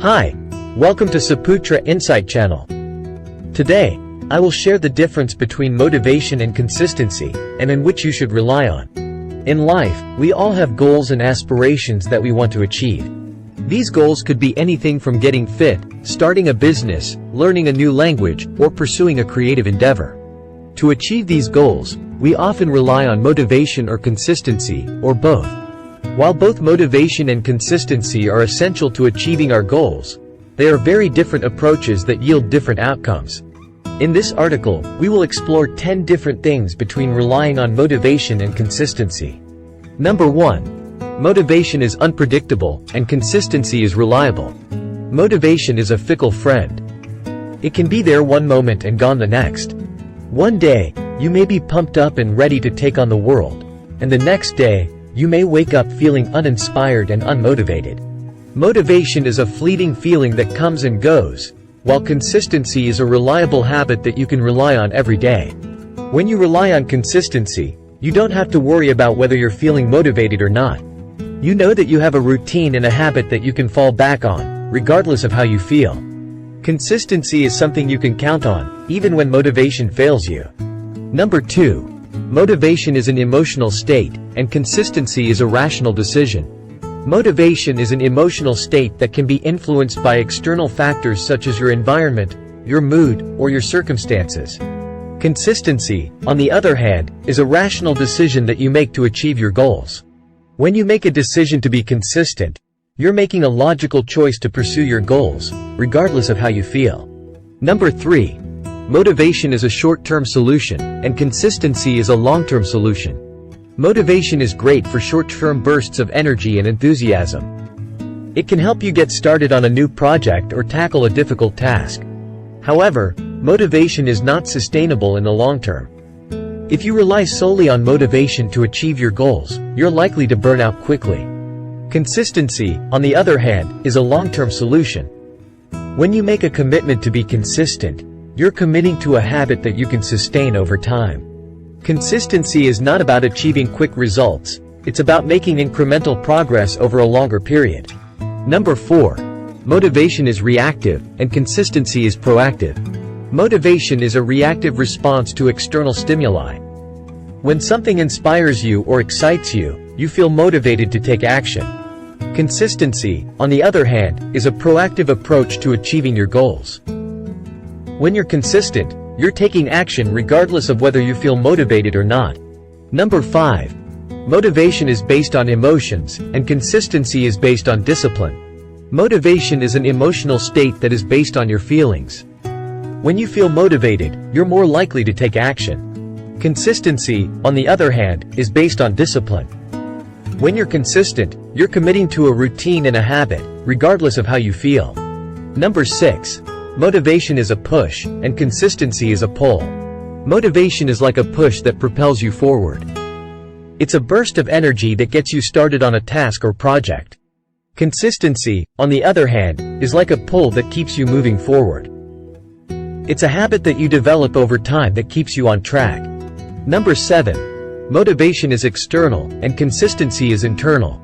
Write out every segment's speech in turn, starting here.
Hi, welcome to Saputra Insight Channel. Today, I will share the difference between motivation and consistency, and in which you should rely on. In life, we all have goals and aspirations that we want to achieve. These goals could be anything from getting fit, starting a business, learning a new language, or pursuing a creative endeavor. To achieve these goals, we often rely on motivation or consistency, or both. While both motivation and consistency are essential to achieving our goals, they are very different approaches that yield different outcomes. In this article, we will explore 10 different things between relying on motivation and consistency. Number 1. Motivation is unpredictable, and consistency is reliable. Motivation is a fickle friend. It can be there one moment and gone the next. One day, you may be pumped up and ready to take on the world, and the next day, you may wake up feeling uninspired and unmotivated. Motivation is a fleeting feeling that comes and goes, while consistency is a reliable habit that you can rely on every day. When you rely on consistency, you don't have to worry about whether you're feeling motivated or not. You know that you have a routine and a habit that you can fall back on, regardless of how you feel. Consistency is something you can count on, even when motivation fails you. Number 2. Motivation is an emotional state, and consistency is a rational decision. Motivation is an emotional state that can be influenced by external factors such as your environment, your mood, or your circumstances. Consistency, on the other hand, is a rational decision that you make to achieve your goals. When you make a decision to be consistent, you're making a logical choice to pursue your goals, regardless of how you feel. Number 3. Motivation is a short-term solution, and consistency is a long-term solution. Motivation is great for short-term bursts of energy and enthusiasm. It can help you get started on a new project or tackle a difficult task. However, motivation is not sustainable in the long term. If you rely solely on motivation to achieve your goals, you're likely to burn out quickly. Consistency, on the other hand, is a long-term solution. When you make a commitment to be consistent, you're committing to a habit that you can sustain over time. Consistency is not about achieving quick results, it's about making incremental progress over a longer period. Number 4. Motivation is reactive, and consistency is proactive. Motivation is a reactive response to external stimuli. When something inspires you or excites you, you feel motivated to take action. Consistency, on the other hand, is a proactive approach to achieving your goals. When you're consistent, you're taking action regardless of whether you feel motivated or not. Number 5. Motivation is based on emotions, and consistency is based on discipline. Motivation is an emotional state that is based on your feelings. When you feel motivated, you're more likely to take action. Consistency, on the other hand, is based on discipline. When you're consistent, you're committing to a routine and a habit, regardless of how you feel. Number 6. Motivation is a push, and consistency is a pull. Motivation is like a push that propels you forward. It's a burst of energy that gets you started on a task or project. Consistency, on the other hand, is like a pull that keeps you moving forward. It's a habit that you develop over time that keeps you on track. Number 7. Motivation is external, and consistency is internal.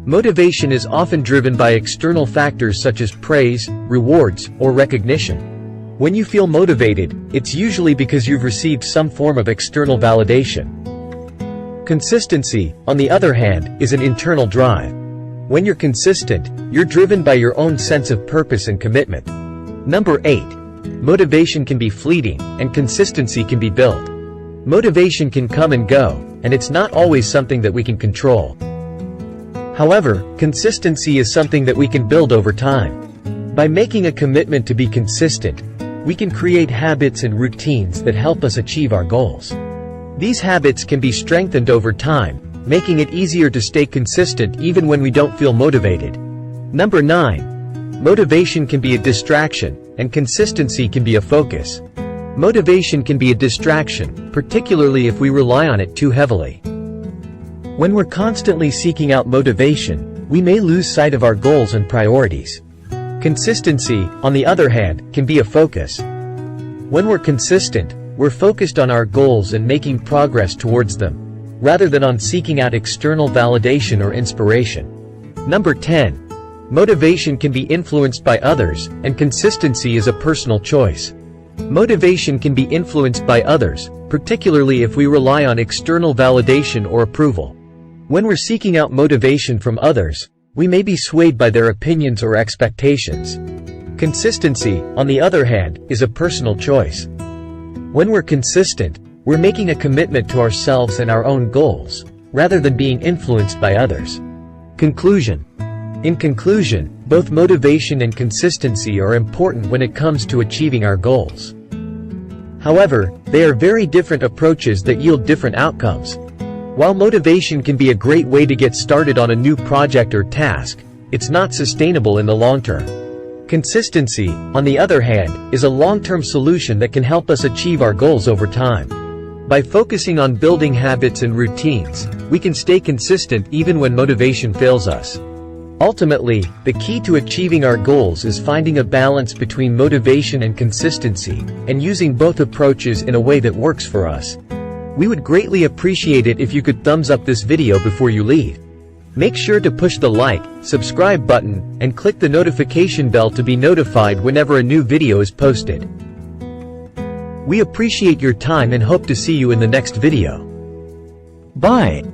Motivation is often driven by external factors such as praise, rewards, or recognition. When you feel motivated, it's usually because you've received some form of external validation. Consistency, on the other hand, is an internal drive. When you're consistent, you're driven by your own sense of purpose and commitment. Number 8. Motivation can be fleeting, and consistency can be built. Motivation can come and go, and it's not always something that we can control. However, consistency is something that we can build over time. By making a commitment to be consistent, we can create habits and routines that help us achieve our goals. These habits can be strengthened over time, making it easier to stay consistent even when we don't feel motivated. Number 9. Motivation can be a distraction, and consistency can be a focus. Motivation can be a distraction, particularly if we rely on it too heavily. When we're constantly seeking out motivation, we may lose sight of our goals and priorities. Consistency, on the other hand, can be a focus. When we're consistent, we're focused on our goals and making progress towards them, rather than on seeking out external validation or inspiration. Number 10. Motivation can be influenced by others, and consistency is a personal choice. Motivation can be influenced by others, particularly if we rely on external validation or approval. When we're seeking out motivation from others, we may be swayed by their opinions or expectations. Consistency, on the other hand, is a personal choice. When we're consistent, we're making a commitment to ourselves and our own goals, rather than being influenced by others. Conclusion. In conclusion, both motivation and consistency are important when it comes to achieving our goals. However, they are very different approaches that yield different outcomes. While motivation can be a great way to get started on a new project or task, it's not sustainable in the long term. Consistency, on the other hand, is a long-term solution that can help us achieve our goals over time. By focusing on building habits and routines, we can stay consistent even when motivation fails us. Ultimately, the key to achieving our goals is finding a balance between motivation and consistency, and using both approaches in a way that works for us. We would greatly appreciate it if you could thumbs up this video before you leave. Make sure to push the like, subscribe button, and click the notification bell to be notified whenever a new video is posted. We appreciate your time and hope to see you in the next video. Bye.